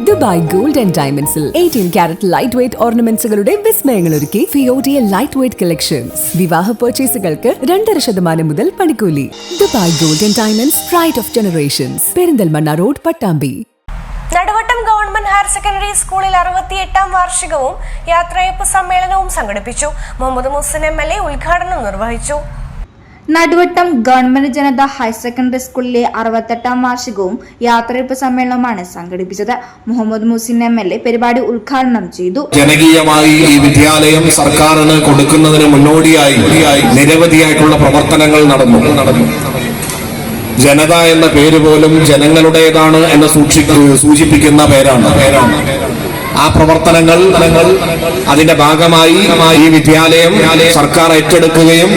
Dubai gold and ഡയമണ്ട്സിൽ 18 carat light weight ഓർണമെന്റ്സുകളുടെ വിസ്മയങ്ങൾ ഒരുക്കി ഫിയോഡിയ ലൈറ്റ് വെയ്റ്റ് കളക്ഷൻസ്. വിവാഹ പർച്ചേസുകൾക്ക് 2.5% മുതൽ പണിക്കൂലി. Dubai gold and diamonds, pride of generations, Perinthalmanna road, Pattambi. Naduvattom government higher secondary സ്കൂളിൽ 68ാം വാർഷികവും യാത്രയയപ്പ് സമ്മേളനവും സംഘടിപ്പിച്ചു. മുഹമ്മദ് മുഹസിൻ MLA ഉദ്ഘാടനം നിർവഹിച്ചു. നടുവട്ടം ഗവൺമെന്റ് ജനത ഹയർ സെക്കൻഡറി സ്കൂളിലെ 68ാം വാർഷികവും യാത്രയയപ്പ് സമ്മേളനവുമാണ് സംഘടിപ്പിച്ചത്. മുഹമ്മദ് മുഹസിൻ MLA പരിപാടി ഉദ്ഘാടനം ചെയ്തു. ജനകീയമായി ഈ വിദ്യാലയം സർക്കാരിന് കൊടുക്കുന്നതിന് മുന്നോടിയായി നിരവധിയായിട്ടുള്ള പ്രവർത്തനങ്ങൾ നടന്നു. ജനത എന്ന പേര് പോലും ജനങ്ങളുടേതാണ് എന്ന് സൂചിപ്പിക്കുന്ന പേരാണ്. ആ പ്രവർത്തനങ്ങൾ അതിന്റെ ഭാഗമായി ഈ വിദ്യാലയം സർക്കാർ ഏറ്റെടുക്കുകയും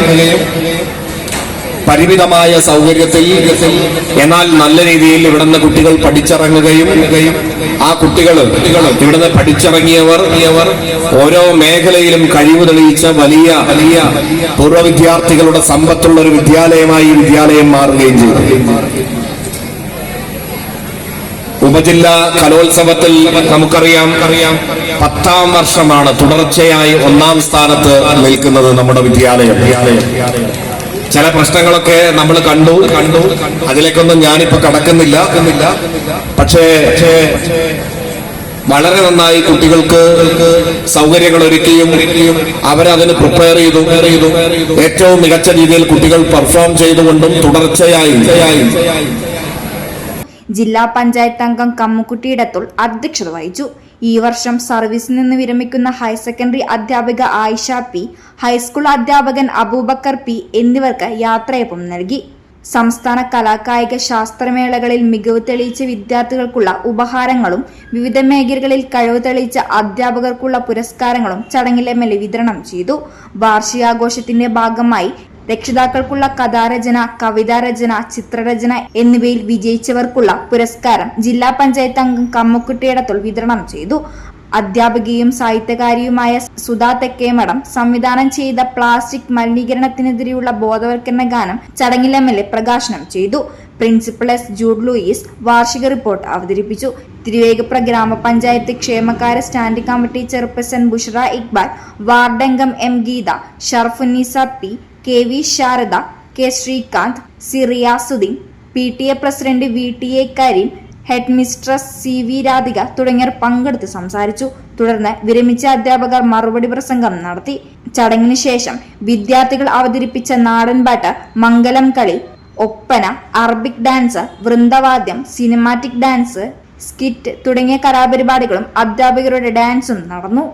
പരിമിതമായ സൗകര്യത്തിൽ എന്നാൽ നല്ല രീതിയിൽ ഇവിടുന്ന് കുട്ടികൾ പഠിച്ചിറങ്ങുകയും ആ കുട്ടികൾ ഇവിടുന്ന് പഠിച്ചിറങ്ങിയവർ ഓരോ മേഖലയിലും കഴിവ് തെളിയിച്ച വലിയ പൂർവ്വ വിദ്യാർത്ഥികളുടെ സമ്പത്തുള്ള ഒരു വിദ്യാലയമായി ഈ വിദ്യാലയം മാറുകയും ചെയ്തു. ഉപജില്ലാ കലോത്സവത്തിൽ നമുക്കറിയാം 10ാം വർഷമാണ് തുടർച്ചയായി 1ാം സ്ഥാനത്ത് നിൽക്കുന്നത് നമ്മുടെ വിദ്യാലയം. ചില പ്രശ്നങ്ങളൊക്കെ നമ്മൾ കണ്ടു. അതിലേക്കൊന്നും ഞാനിപ്പോ കടക്കുന്നില്ല. പക്ഷേ വളരെ നന്നായി കുട്ടികൾക്ക് സൗകര്യങ്ങൾ ഒരുക്കിയും അവരതിന് പ്രിപ്പയർ ചെയ്തു ഏറ്റവും മികച്ച രീതിയിൽ കുട്ടികൾ പെർഫോം ചെയ്തുകൊണ്ടും തുടർച്ചയായി ജില്ലാ പഞ്ചായത്ത് അംഗം കമ്മുക്കുട്ടി ഇടത്തുൾ അധ്യക്ഷത വഹിച്ചു. ഈ വർഷം സർവീസിൽ നിന്ന് വിരമിക്കുന്ന ഹയർ സെക്കൻഡറി അധ്യാപിക ആയിഷ P, ഹൈസ്കൂൾ അധ്യാപകൻ അബൂബക്കർ P എന്നിവർക്ക് യാത്രയയപ്പും നൽകി. സംസ്ഥാന കലാകായിക ശാസ്ത്രമേളകളിൽ മികവ് തെളിയിച്ച വിദ്യാർത്ഥികൾക്കുള്ള ഉപഹാരങ്ങളും വിവിധ മേഖലകളിൽ കഴിവ് തെളിയിച്ച അധ്യാപകർക്കുള്ള പുരസ്കാരങ്ങളും ചടങ്ങിൽ MLA വിതരണം ചെയ്തു. വാർഷികാഘോഷത്തിന്റെ ഭാഗമായി രക്ഷിതാക്കൾക്കുള്ള കഥാരചന, കവിതാരചന, ചിത്രരചന എന്നിവയിൽ വിജയിച്ചവർക്കുള്ള പുരസ്കാരം ജില്ലാ പഞ്ചായത്ത് അംഗം കമ്മുക്കുട്ടി ഇടത്തുൾ വിതരണം ചെയ്തു. അധ്യാപികയും സാഹിത്യകാരിയുമായ സുധാ തെക്കേമഠം സംവിധാനം ചെയ്ത പ്ലാസ്റ്റിക് മലിനീകരണത്തിനെതിരെയുള്ള ബോധവൽക്കരണ ഗാനം ചടങ്ങിൽ MLA പ്രകാശനം ചെയ്തു. Principal S. ജൂഡ് ലൂയിസ് വാർഷിക റിപ്പോർട്ട് അവതരിപ്പിച്ചു. തിരുവേഗപ്ര ഗ്രാമപഞ്ചായത്ത് ക്ഷേമകാര്യ standing committee chairperson Bushra Iqbal, വാർഡംഗം M. Geetha, Sharfunnisa P, KV Sarada, K. Sreekanth, C. Riyasudheen, PTA president VTA Kareem, head mistress CV Radhika തുടങ്ങിയവർ പങ്കെടുത്ത് സംസാരിച്ചു. തുടർന്ന് വിരമിച്ച അധ്യാപകർ മറുപടി പ്രസംഗം നടത്തി. ചടങ്ങിന് ശേഷം വിദ്യാർത്ഥികൾ അവതരിപ്പിച്ച നാടൻപാട്ട്, മംഗലം കളി, ഒപ്പന, അറബിക് ഡാൻസ്, വൃന്ദവാദ്യം, സിനിമാറ്റിക് ഡാൻസ്, സ്കിറ്റ് തുടങ്ങിയ കലാപരിപാടികളും അധ്യാപകരുടെ ഡാൻസും നടന്നു.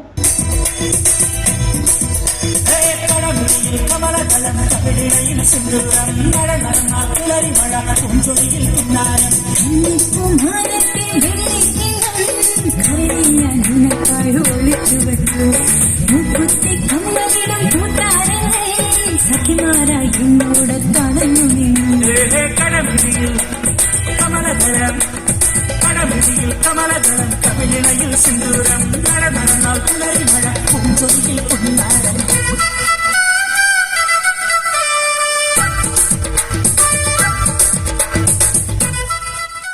കമലദളം കവിളിണയിൽ സിന്ദൂരം നടന്നാൽ കുളരി മഴ പൂഞ്ചൊലിയിൽ പൊന്നാരം.